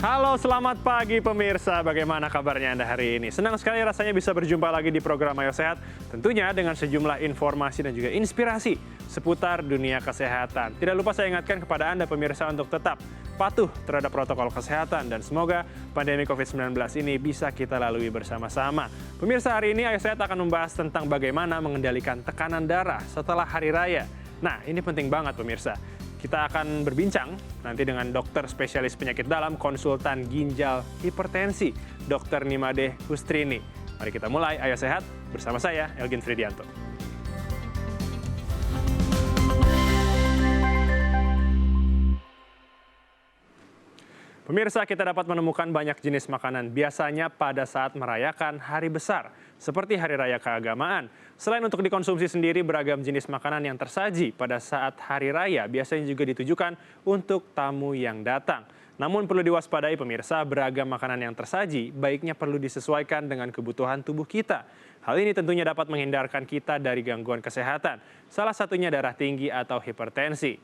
Halo, selamat pagi pemirsa. Bagaimana kabarnya Anda hari ini? Senang sekali rasanya bisa berjumpa lagi di program Ayo Sehat. Tentunya dengan sejumlah informasi dan juga inspirasi seputar dunia kesehatan. Tidak lupa saya ingatkan kepada Anda pemirsa untuk tetap patuh terhadap protokol kesehatan. Dan semoga pandemi COVID-19 ini bisa kita lalui bersama-sama. Pemirsa, hari ini Ayo Sehat akan membahas tentang bagaimana mengendalikan tekanan darah setelah hari raya. Nah, ini penting banget pemirsa. Kita akan berbincang nanti dengan dokter spesialis penyakit dalam konsultan ginjal hipertensi, Dr. Nimade Hustrini. Mari kita mulai Ayo Sehat bersama saya, Elgin Fridianto. Pemirsa, kita dapat menemukan banyak jenis makanan biasanya pada saat merayakan hari besar, seperti Hari Raya Keagamaan. Selain untuk dikonsumsi sendiri, beragam jenis makanan yang tersaji pada saat hari raya biasanya juga ditujukan untuk tamu yang datang. Namun perlu diwaspadai pemirsa, beragam makanan yang tersaji baiknya perlu disesuaikan dengan kebutuhan tubuh kita. Hal ini tentunya dapat menghindarkan kita dari gangguan kesehatan, salah satunya darah tinggi atau hipertensi.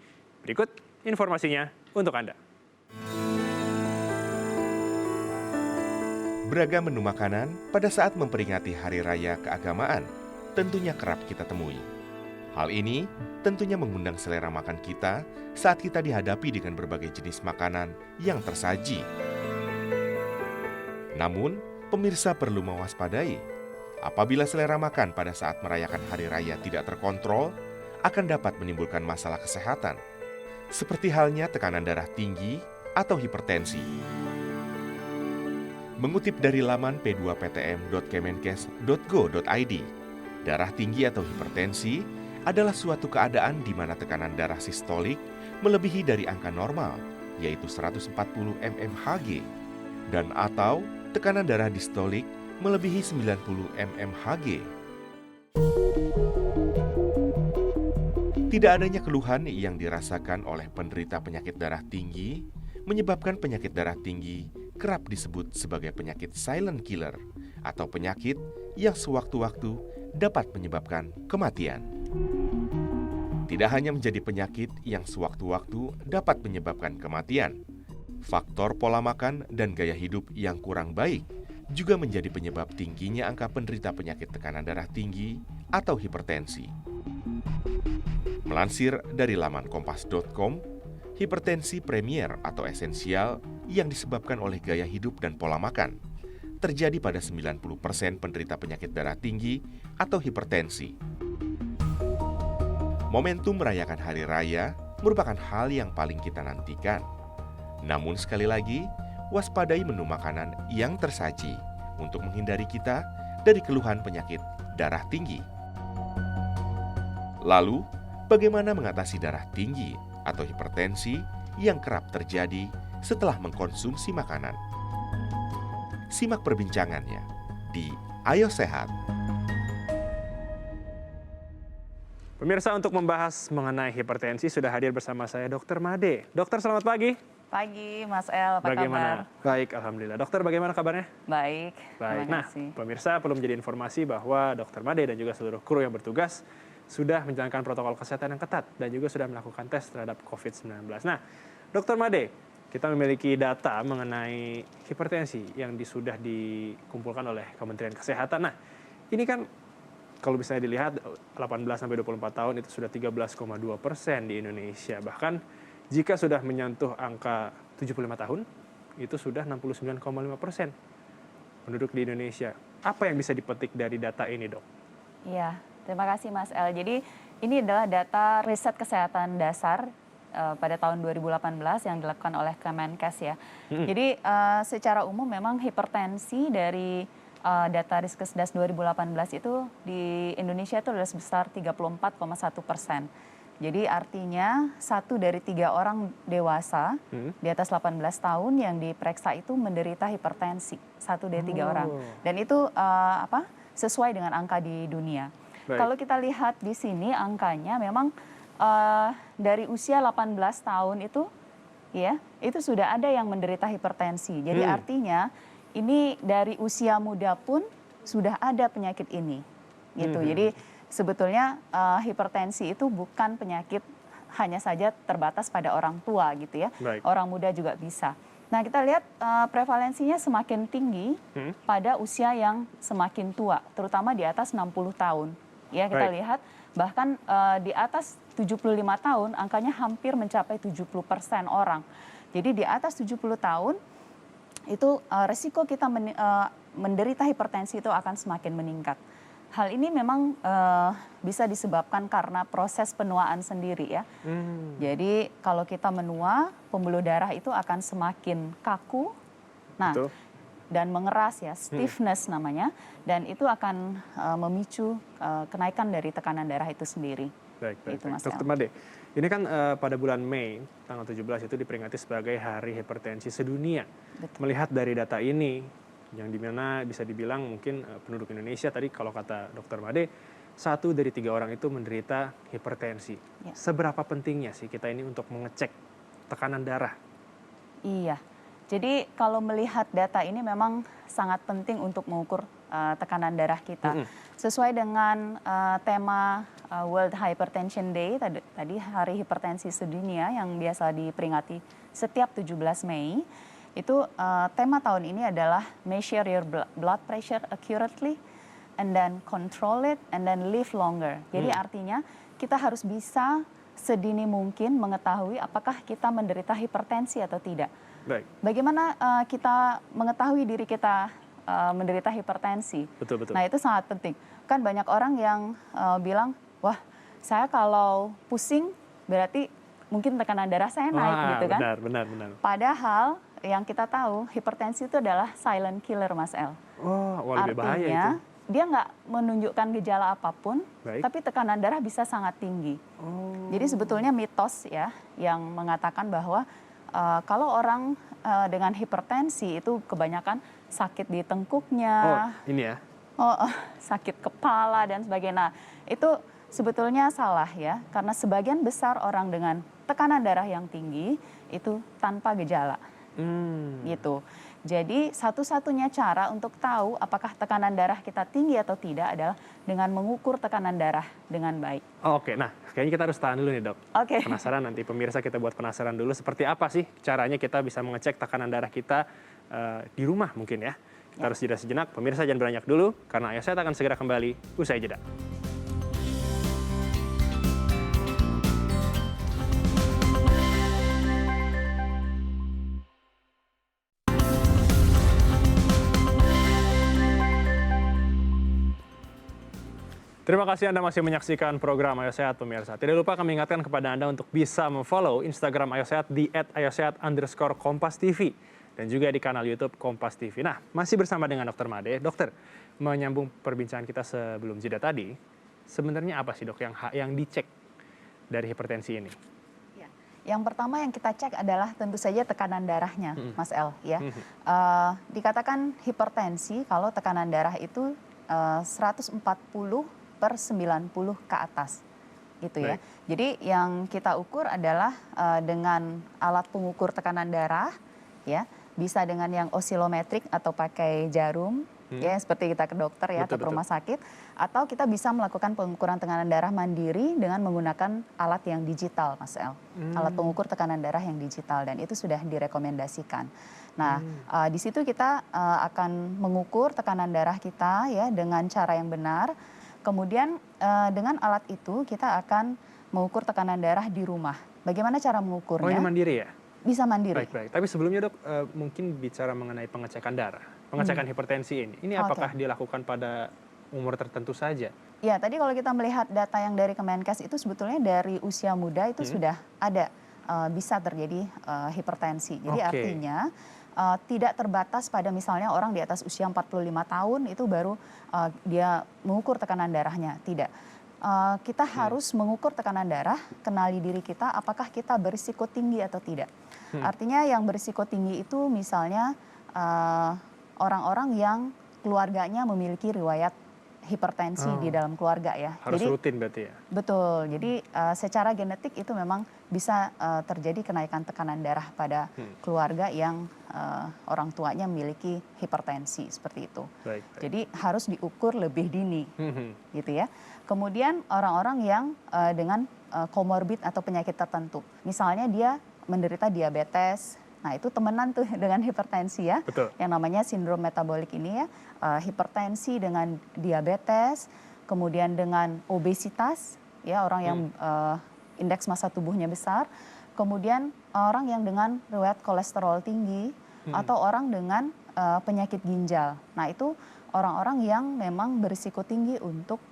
Berikut informasinya untuk Anda. Beragam menu makanan pada saat memperingati Hari Raya Keagamaan tentunya kerap kita temui. Hal ini tentunya mengundang selera makan kita saat kita dihadapi dengan berbagai jenis makanan yang tersaji. Namun, pemirsa perlu mewaspadai. Apabila selera makan pada saat merayakan Hari Raya tidak terkontrol, akan dapat menimbulkan masalah kesehatan, seperti halnya tekanan darah tinggi atau hipertensi. Mengutip dari laman p2ptm.kemenkes.go.id, darah tinggi atau hipertensi adalah suatu keadaan di mana tekanan darah sistolik melebihi dari angka normal, yaitu 140 mmHg, dan atau tekanan darah distolik melebihi 90 mmHg. Tidak adanya keluhan yang dirasakan oleh penderita penyakit darah tinggi menyebabkan penyakit darah tinggi kerap disebut sebagai penyakit silent killer atau penyakit yang sewaktu-waktu dapat menyebabkan kematian. Tidak hanya menjadi penyakit yang sewaktu-waktu dapat menyebabkan kematian, faktor pola makan dan gaya hidup yang kurang baik juga menjadi penyebab tingginya angka penderita penyakit tekanan darah tinggi atau hipertensi. Melansir dari laman kompas.com, hipertensi premier atau esensial yang disebabkan oleh gaya hidup dan pola makan terjadi pada 90% penderita penyakit darah tinggi atau hipertensi. Momentum merayakan hari raya merupakan hal yang paling kita nantikan. Namun sekali lagi, waspadai menu makanan yang tersaji untuk menghindari kita dari keluhan penyakit darah tinggi. Lalu, bagaimana mengatasi darah tinggi atau hipertensi yang kerap terjadi setelah mengkonsumsi makanan? Simak perbincangannya di Ayo Sehat. Pemirsa, untuk membahas mengenai hipertensi sudah hadir bersama saya Dr. Made. Dokter, selamat pagi. Pagi, Mas El, apa Bagaimana? kabar? Baik, alhamdulillah. Dokter, bagaimana kabarnya? Baik, Baik. terima Nah, kasih. pemirsa perlu menjadi informasi bahwa Dr. Made dan juga seluruh kru yang bertugas sudah menjalankan protokol kesehatan yang ketat dan juga sudah melakukan tes terhadap COVID-19. Nah, Dr. Made, kita memiliki data mengenai hipertensi yang sudah dikumpulkan oleh Kementerian Kesehatan. Nah, ini kan kalau misalnya dilihat 18-24 tahun itu sudah 13,2% di Indonesia. Bahkan jika sudah menyentuh angka 75 tahun, itu sudah 69,5% penduduk di Indonesia. Apa yang bisa dipetik dari data ini, Dok? Iya, terima kasih Mas El. Jadi ini adalah data riset kesehatan dasar pada tahun 2018 yang dilakukan oleh Kemenkes ya. Jadi secara umum memang hipertensi dari data Riskesdas 2018 itu di Indonesia itu adalah sebesar 34,1%. Jadi artinya 1 dari 3 orang dewasa di atas 18 tahun yang diperiksa itu menderita hipertensi. 1 dari 3 orang. Dan itu sesuai dengan angka di dunia. Baik. Kalau kita lihat di sini angkanya memang dari usia 18 tahun itu ya, itu sudah ada yang menderita hipertensi. Jadi artinya ini dari usia muda pun sudah ada penyakit ini. Gitu. Jadi sebetulnya hipertensi itu bukan penyakit hanya saja terbatas pada orang tua gitu ya. Baik. Orang muda juga bisa. Nah, kita lihat prevalensinya semakin tinggi pada usia yang semakin tua, terutama di atas 60 tahun. Ya, kita Baik. lihat bahkan di atas 75 tahun angkanya hampir mencapai 70% orang. Jadi di atas 70 tahun itu resiko kita menderita hipertensi itu akan semakin meningkat. Hal ini memang bisa disebabkan karena proses penuaan sendiri ya. Jadi kalau kita menua, pembuluh darah itu akan semakin kaku, nah Betul. dan mengeras ya, stiffness namanya, dan itu akan memicu kenaikan dari tekanan darah itu sendiri. Baik, baik, Itu, baik. Mas Dokter El. Made, ini kan pada bulan Mei tanggal 17 itu diperingati sebagai Hari Hipertensi Sedunia. Betul. Melihat dari data ini, yang dimana bisa dibilang mungkin penduduk Indonesia tadi kalau kata Dokter Made, 1 dari 3 orang itu menderita hipertensi. Ya. Seberapa pentingnya sih kita ini untuk mengecek tekanan darah? Iya, jadi kalau melihat data ini memang sangat penting untuk mengukur tekanan darah kita. Sesuai dengan tema World Hypertension Day, tadi Hari Hipertensi Sedunia yang biasa diperingati setiap 17 Mei, itu tema tahun ini adalah measure your blood pressure accurately and then control it and then live longer. Jadi artinya kita harus bisa sedini mungkin mengetahui apakah kita menderita hipertensi atau tidak. Baik, Bagaimana kita mengetahui diri kita menderita hipertensi? betul, betul. Nah, itu sangat penting. Kan banyak orang yang bilang, wah, saya kalau pusing berarti mungkin tekanan darah saya naik Wah, gitu kan. benar, benar. Padahal yang kita tahu hipertensi itu adalah silent killer, Mas El. Oh, wah, lebih bahaya itu. Artinya dia nggak menunjukkan gejala apapun, Baik. tapi tekanan darah bisa sangat tinggi. Oh, Jadi sebetulnya mitos ya yang mengatakan bahwa kalau orang dengan hipertensi itu kebanyakan sakit di tengkuknya, ini ya. sakit kepala dan sebagainya. Nah, itu sebetulnya salah ya, karena sebagian besar orang dengan tekanan darah yang tinggi itu tanpa gejala. Gitu. Jadi satu-satunya cara untuk tahu apakah tekanan darah kita tinggi atau tidak adalah dengan mengukur tekanan darah dengan baik. Oh, oke, nah kayaknya kita harus tahan dulu nih, Dok. Oke. Penasaran, nanti pemirsa kita buat penasaran dulu seperti apa sih caranya kita bisa mengecek tekanan darah kita di rumah mungkin ya. Kita harus jeda sejenak, pemirsa jangan beranjak dulu karena Ayo Sehat akan segera kembali usai jeda. Terima kasih Anda masih menyaksikan program Ayo Sehat pemirsa. Tidak lupa kami ingatkan kepada Anda untuk bisa memfollow Instagram Ayo Sehat di @ayosehat_kompas.tv dan juga di kanal YouTube Kompas TV. Nah, masih bersama dengan Dr. Made. Dokter, menyambung perbincangan kita sebelum jeda tadi, sebenarnya apa sih dok yang dicek dari hipertensi ini? Ya. Yang pertama yang kita cek adalah tentu saja tekanan darahnya, Mas El. Ya. Dikatakan hipertensi kalau tekanan darah itu 140/90 ke atas, gitu ya. Baik. Jadi yang kita ukur adalah dengan alat pengukur tekanan darah, ya, bisa dengan yang osilometrik atau pakai jarum, ya, seperti kita ke dokter ya atau ke rumah sakit, atau kita bisa melakukan pengukuran tekanan darah mandiri dengan menggunakan alat yang digital, Mas El, alat pengukur tekanan darah yang digital dan itu sudah direkomendasikan. Nah, di situ kita akan mengukur tekanan darah kita ya dengan cara yang benar. Kemudian dengan alat itu kita akan mengukur tekanan darah di rumah. Bagaimana cara mengukurnya? Oh, ini mandiri ya? Bisa mandiri. Baik. Tapi sebelumnya dok, mungkin bicara mengenai pengecekan darah, pengecekan hipertensi ini apakah dilakukan pada umur tertentu saja? Ya, tadi kalau kita melihat data yang dari Kemenkes itu sebetulnya dari usia muda itu sudah ada bisa terjadi hipertensi. Jadi artinya tidak terbatas pada misalnya orang di atas usia 45 tahun itu baru dia mengukur tekanan darahnya. Tidak. Kita harus mengukur tekanan darah, kenali diri kita apakah kita berisiko tinggi atau tidak. Artinya yang berisiko tinggi itu misalnya orang-orang yang keluarganya memiliki riwayat hipertensi di dalam keluarga ya. Harus Jadi, rutin berarti ya? betul. Jadi secara genetik itu memang bisa terjadi kenaikan tekanan darah pada keluarga yang orang tuanya memiliki hipertensi seperti itu. Baik. Jadi harus diukur lebih dini, gitu ya. Kemudian orang-orang yang dengan komorbid atau penyakit tertentu, misalnya dia menderita diabetes, Nah, itu temenan tuh dengan hipertensi ya. Betul. Yang namanya sindrom metabolik ini ya. Hipertensi dengan diabetes, kemudian dengan obesitas, ya orang yang indeks massa tubuhnya besar, kemudian orang yang dengan riwayat kolesterol tinggi, atau orang dengan penyakit ginjal. Nah, itu orang-orang yang memang berisiko tinggi untuk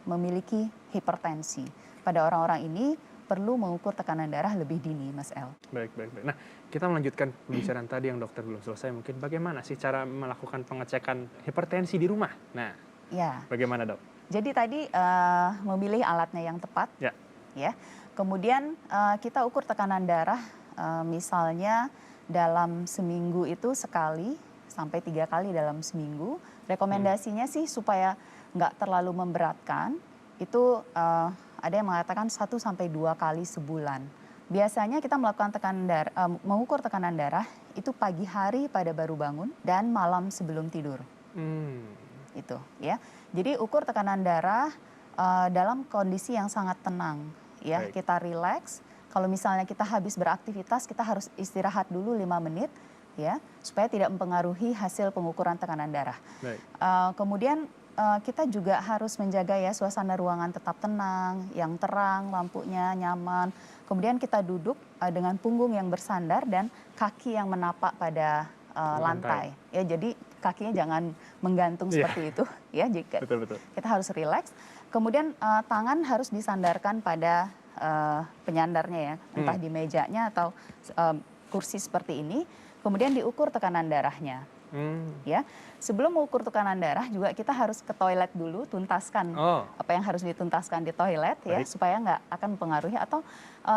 memiliki hipertensi. Pada orang-orang ini perlu mengukur tekanan darah lebih dini, Mas El. Baik. Nah, kita melanjutkan pembicaraan tadi yang dokter belum selesai. Mungkin bagaimana sih cara melakukan pengecekan hipertensi di rumah? Nah, Ya. bagaimana dok? Jadi tadi memilih alatnya yang tepat, Ya. ya. Kemudian kita ukur tekanan darah, misalnya dalam seminggu itu sekali sampai 3 kali dalam seminggu. Rekomendasinya sih supaya nggak terlalu memberatkan. Itu ada yang mengatakan 1 sampai 2 kali sebulan. Biasanya kita melakukan mengukur tekanan darah itu pagi hari pada baru bangun dan malam sebelum tidur. Itu ya. Jadi ukur tekanan darah dalam kondisi yang sangat tenang ya. Baik. Kita rileks. Kalau misalnya kita habis beraktivitas, kita harus istirahat dulu 5 menit ya, supaya tidak mempengaruhi hasil pengukuran tekanan darah. Baik. Kemudian kita juga harus menjaga ya suasana ruangan tetap tenang, yang terang, lampunya nyaman. Kemudian kita duduk dengan punggung yang bersandar dan kaki yang menapak pada lantai. Ya, jadi kakinya jangan menggantung seperti itu ya. Jika Betul. kita harus rileks. Kemudian tangan harus disandarkan pada penyandarnya ya, entah di mejanya atau kursi seperti ini. Kemudian diukur tekanan darahnya. Ya, sebelum mengukur tekanan darah juga kita harus ke toilet dulu, tuntaskan apa yang harus dituntaskan di toilet ya, supaya nggak akan mempengaruhi. Atau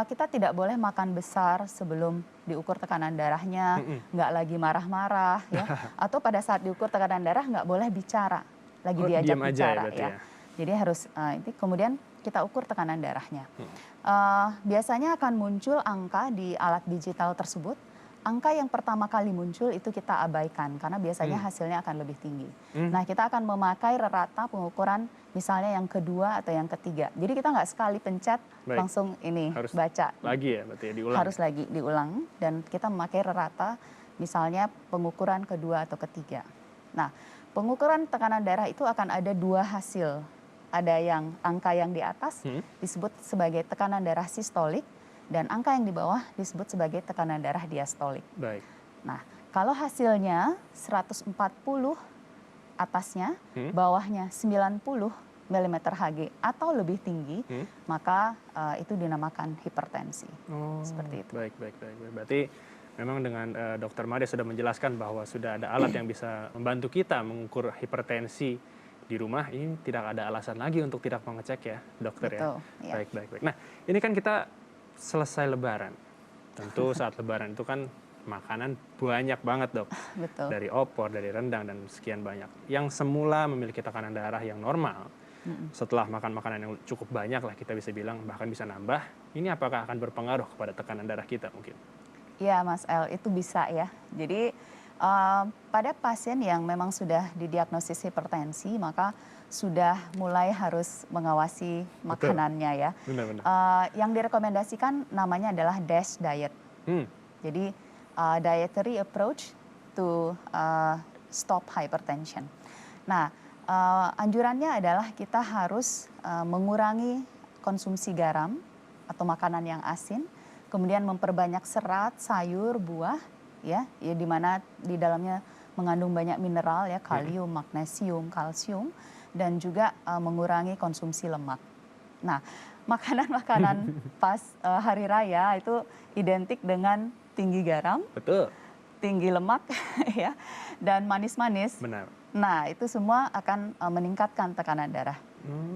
kita tidak boleh makan besar sebelum diukur tekanan darahnya, nggak lagi marah-marah ya, atau pada saat diukur tekanan darah nggak boleh bicara, lagi diajak diam aja bicara ya. Jadi harus ini kemudian kita ukur tekanan darahnya. Biasanya akan muncul angka di alat digital tersebut. Angka yang pertama kali muncul itu kita abaikan karena biasanya hasilnya akan lebih tinggi. Nah, kita akan memakai rata pengukuran misalnya yang kedua atau yang ketiga. Jadi kita nggak sekali pencet langsung ini harus baca. Lagi ya, berarti ya, diulang. Harus lagi diulang dan kita memakai rata misalnya pengukuran kedua atau ketiga. Nah, pengukuran tekanan darah itu akan ada 2 hasil. Ada yang angka yang di atas disebut sebagai tekanan darah sistolik. Dan angka yang di bawah disebut sebagai tekanan darah diastolik. Baik. Nah, kalau hasilnya 140 atasnya, bawahnya 90 mm Hg atau lebih tinggi, maka itu dinamakan hipertensi. Seperti itu. Baik. Berarti memang dengan Dr. Made sudah menjelaskan bahwa sudah ada alat yang bisa membantu kita mengukur hipertensi di rumah. Ini tidak ada alasan lagi untuk tidak mengecek ya, dokter. Betul, ya. ya. Baik. Nah, ini kan kita selesai lebaran. Tentu saat lebaran itu kan makanan banyak banget, Dok. Betul. Dari opor, dari rendang, dan sekian banyak. Yang semula memiliki tekanan darah yang normal, setelah makan makanan yang cukup banyak lah kita bisa bilang, bahkan bisa nambah, ini apakah akan berpengaruh kepada tekanan darah kita mungkin? Iya, Mas El, itu bisa ya. Jadi pada pasien yang memang sudah didiagnosis hipertensi, maka sudah mulai harus mengawasi makanannya ya. Benar. Yang direkomendasikan namanya adalah DASH diet. Jadi dietary approach to stop hypertension. Nah, anjurannya adalah kita harus mengurangi konsumsi garam atau makanan yang asin, kemudian memperbanyak serat, sayur, buah, ya di mana di dalamnya mengandung banyak mineral ya, kalium, magnesium, kalsium, dan juga mengurangi konsumsi lemak. Nah, makanan-makanan pas hari raya itu identik dengan tinggi garam, Betul. tinggi lemak, ya, dan manis-manis. Benar. Nah, itu semua akan meningkatkan tekanan darah,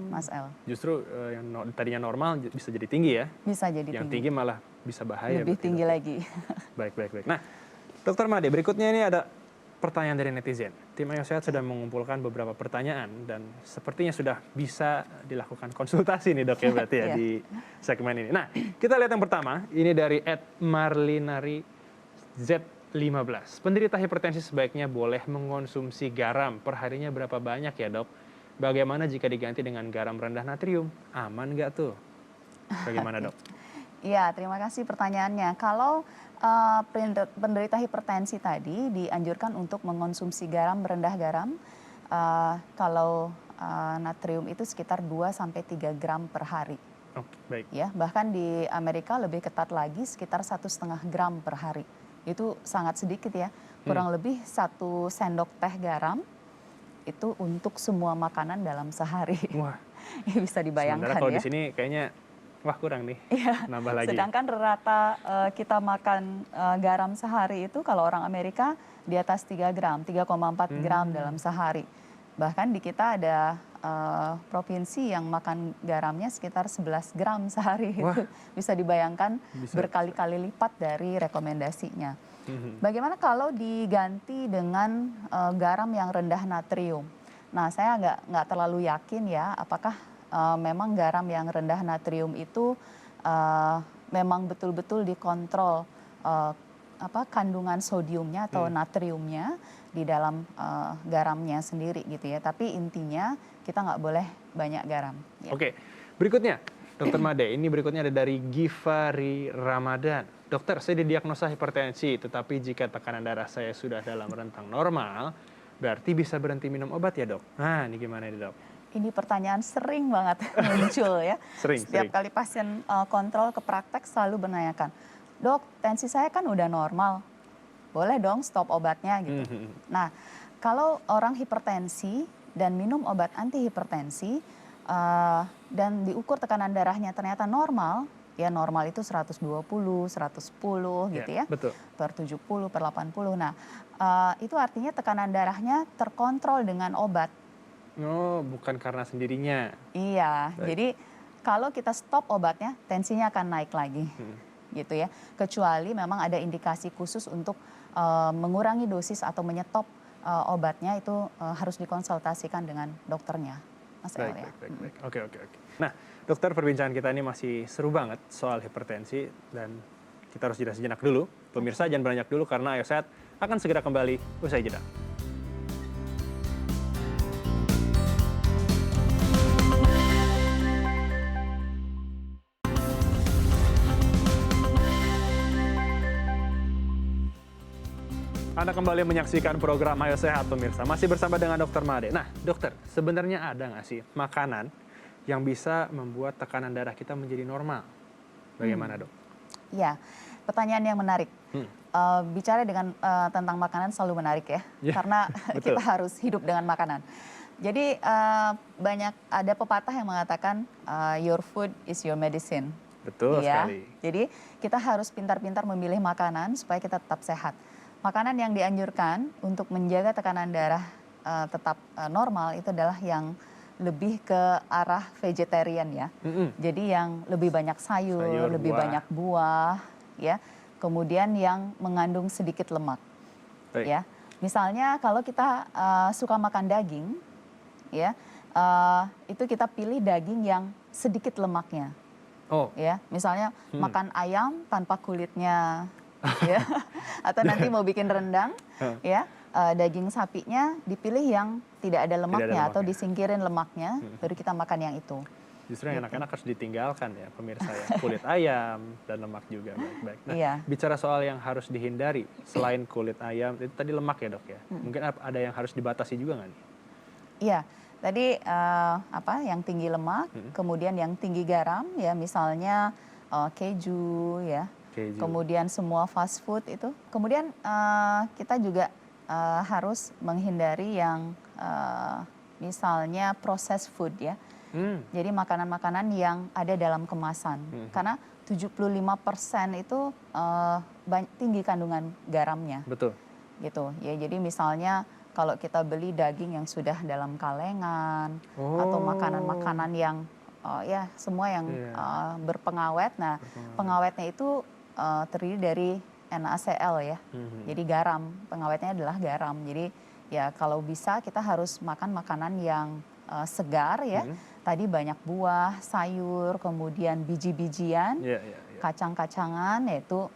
Mas El. Justru yang tadinya normal bisa jadi tinggi ya? Bisa jadi Yang tinggi. tinggi malah bisa bahaya. Lebih tinggi lagi. Baik. Nah, Dokter Made, berikutnya ini ada pertanyaan dari netizen. Tim Ayo Sehat sudah mengumpulkan beberapa pertanyaan dan sepertinya sudah bisa dilakukan konsultasi nih, Dok, ya berarti ya di segmen ini. Nah, kita lihat yang pertama, ini dari @marlinari Z15. Penderita hipertensi sebaiknya boleh mengonsumsi garam perharinya berapa banyak ya, Dok? Bagaimana jika diganti dengan garam rendah natrium? Aman nggak tuh? Bagaimana, Dok? Iya, terima kasih pertanyaannya. Kalau penderita hipertensi tadi dianjurkan untuk mengonsumsi garam rendah garam. Kalau natrium itu sekitar 2 sampai 3 gram per hari. Oke, baik. Ya, bahkan di Amerika lebih ketat lagi sekitar 1,5 gram per hari. Itu sangat sedikit ya. Kurang lebih 1 sendok teh garam itu untuk semua makanan dalam sehari. Wah, Ya, bisa dibayangkan sementara kalau ya. di sini kayaknya wah kurang nih. Iya. Nambah lagi. Sedangkan rata kita makan garam sehari itu kalau orang Amerika di atas 3 gram, 3,4 gram dalam sehari. Bahkan di kita ada provinsi yang makan garamnya sekitar 11 gram sehari. Wah. Itu bisa dibayangkan Bisa. berkali-kali lipat dari rekomendasinya. Bagaimana kalau diganti dengan garam yang rendah natrium? Nah, saya nggak terlalu yakin ya apakah memang garam yang rendah natrium itu memang betul-betul dikontrol kandungan sodiumnya atau natriumnya di dalam garamnya sendiri gitu ya. Tapi intinya kita nggak boleh banyak garam. Ya. Oke, berikutnya Dokter Made, ini berikutnya ada dari Givari Ramadan. Dokter, saya didiagnosa hipertensi, tetapi jika tekanan darah saya sudah dalam rentang normal, berarti bisa berhenti minum obat ya dok? Nah, ini gimana nih dok? Ini pertanyaan sering banget muncul ya. Setiap kali pasien kontrol ke praktek selalu menanyakan, dok, tensi saya kan udah normal, boleh dong stop obatnya gitu. Nah, kalau orang hipertensi dan minum obat anti hipertensi dan diukur tekanan darahnya ternyata normal, ya normal itu 120, 110 gitu ya, betul. per 70, per 80. Nah, itu artinya tekanan darahnya terkontrol dengan obat. Oh, bukan karena sendirinya. Iya, Baik. jadi kalau kita stop obatnya, tensinya akan naik lagi, gitu ya. Kecuali memang ada indikasi khusus untuk mengurangi dosis atau menyetop obatnya itu harus dikonsultasikan dengan dokternya, Mas El ya. Baik. Oke. Nah, dokter, perbincangan kita ini masih seru banget soal hipertensi dan kita harus jeda sejenak dulu. Pemirsa jangan beranjak dulu karena Ayo Sehat akan segera kembali usai jeda. Anda kembali menyaksikan program Ayo Sehat pemirsa. Masih bersama dengan Dokter Made. Nah, dokter, sebenarnya ada nggak sih makanan yang bisa membuat tekanan darah kita menjadi normal? Bagaimana dok? Iya, pertanyaan yang menarik. Bicara dengan tentang makanan selalu menarik ya, karena betul. kita harus hidup dengan makanan. Jadi banyak ada pepatah yang mengatakan your food is your medicine. Betul Ya, sekali. jadi kita harus pintar-pintar memilih makanan supaya kita tetap sehat. Makanan yang dianjurkan untuk menjaga tekanan darah tetap normal itu adalah yang lebih ke arah vegetarian ya. Jadi yang lebih banyak sayur, lebih buah. banyak buah, ya. Kemudian yang mengandung sedikit lemak, Baik. ya. Misalnya kalau kita suka makan daging, ya, itu kita pilih daging yang sedikit lemaknya, Oh, ya. Misalnya makan ayam tanpa kulitnya, ya. Atau nanti mau bikin rendang, ya. Daging sapinya dipilih yang tidak ada lemaknya atau disingkirin lemaknya, baru kita makan yang itu. justru yang enak-enak harus ditinggalkan ya pemirsa ya. Kulit ayam dan lemak juga. Baik. Nah, Iya. bicara soal yang harus dihindari selain kulit ayam, itu tadi lemak ya dok ya. Mungkin ada yang harus dibatasi juga nggak nih? Iya, tadi yang tinggi lemak, kemudian yang tinggi garam, ya misalnya keju, ya. Keju. Kemudian semua fast food itu. Kemudian kita juga harus menghindari yang misalnya processed food ya. Jadi makanan-makanan yang ada dalam kemasan. Karena 75% itu tinggi kandungan garamnya. Betul. Gitu. Ya, jadi misalnya kalau kita beli daging yang sudah dalam kalengan atau makanan-makanan yang ya semua yang berpengawet. Nah, pengawetnya itu terdiri dari NaCl ya. Jadi garam, pengawetnya adalah garam. Jadi ya kalau bisa kita harus makan makanan yang segar ya. Tadi banyak buah, sayur, kemudian biji-bijian, kacang-kacangan, yaitu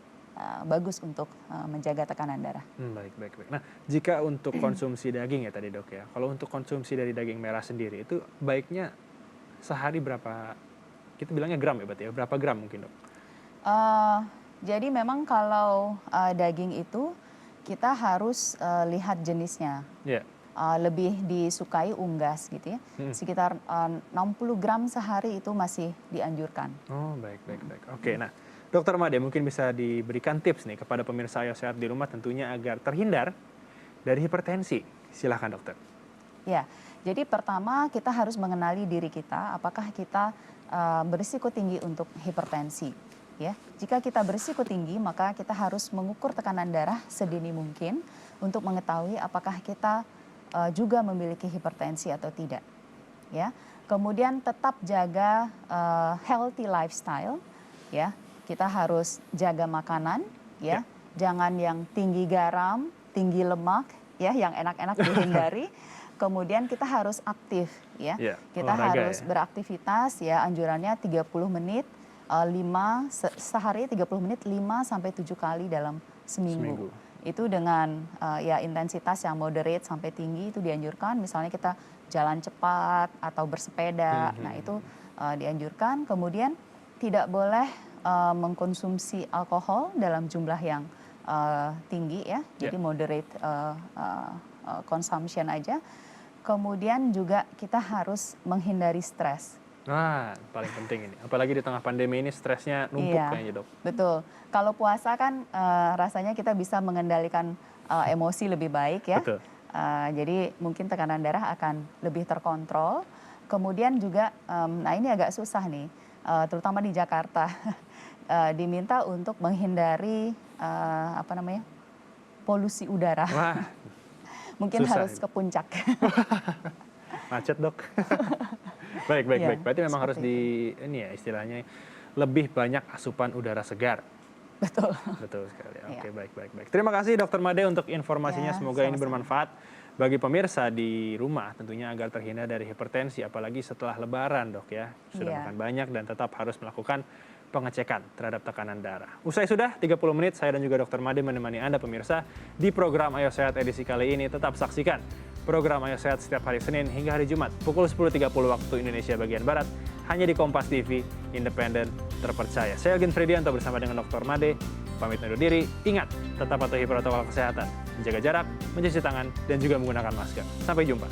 bagus untuk menjaga tekanan darah. Baik. Nah, jika untuk konsumsi daging ya tadi dok ya. Kalau untuk konsumsi dari daging merah sendiri itu baiknya sehari berapa? Kita bilangnya gram ya berarti ya. Berapa gram mungkin dok? Jadi memang kalau daging itu kita harus lihat jenisnya. Ya. Lebih disukai unggas gitu ya. Sekitar 60 gram sehari itu masih dianjurkan. Oh, baik. Oke, nah Dokter Made mungkin bisa diberikan tips nih kepada pemirsa Ayo Sehat di rumah tentunya agar terhindar dari hipertensi. Silahkan dokter. Ya, jadi pertama kita harus mengenali diri kita, apakah kita berisiko tinggi untuk hipertensi. Ya, jika kita berisiko tinggi, maka kita harus mengukur tekanan darah sedini mungkin untuk mengetahui apakah kita juga memiliki hipertensi atau tidak. Ya, kemudian tetap jaga healthy lifestyle. Ya, kita harus jaga makanan. Ya, jangan yang tinggi garam, tinggi lemak. Ya, yang enak-enak dihindari. Kemudian kita harus aktif. Ya, kita harus beraktivitas. Ya, anjurannya 30 menit. Sehari 30 menit 5 sampai 7 kali dalam seminggu. Itu dengan ya intensitas yang moderate sampai tinggi itu dianjurkan. Misalnya kita jalan cepat atau bersepeda. Nah, itu dianjurkan. Kemudian tidak boleh mengkonsumsi alkohol dalam jumlah yang tinggi ya. Jadi moderate consumption aja. Kemudian juga kita harus menghindari stres. Nah, paling penting ini. Apalagi di tengah pandemi ini stresnya numpuk kayaknya, Dok. Betul. Kalau puasa kan rasanya kita bisa mengendalikan emosi lebih baik ya. Betul. Jadi mungkin tekanan darah akan lebih terkontrol. Kemudian juga, nah ini agak susah nih, terutama di Jakarta. Diminta untuk menghindari polusi udara. Wah, mungkin susah harus itu. ke puncak. Macet, Dok. Baik. Berarti memang harus ini ya istilahnya lebih banyak asupan udara segar. Betul. Betul sekali. Oke, baik. Terima kasih Dokter Made untuk informasinya. Semoga ini bermanfaat bagi pemirsa di rumah tentunya agar terhindar dari hipertensi apalagi setelah Lebaran, Dok ya. Sudah makan banyak dan tetap harus melakukan pengecekan terhadap tekanan darah. Usai sudah 30 menit saya dan juga Dokter Made menemani Anda pemirsa di program Ayo Sehat edisi kali ini. Tetap saksikan program Ayo Sehat setiap hari Senin hingga hari Jumat pukul 10.30 waktu Indonesia bagian Barat hanya di Kompas TV, independen, terpercaya. Saya Elgin Fridianto bersama dengan Dr. Made pamit undur diri. Ingat, tetap patuhi protokol kesehatan, menjaga jarak, mencuci tangan, dan juga menggunakan masker. Sampai jumpa.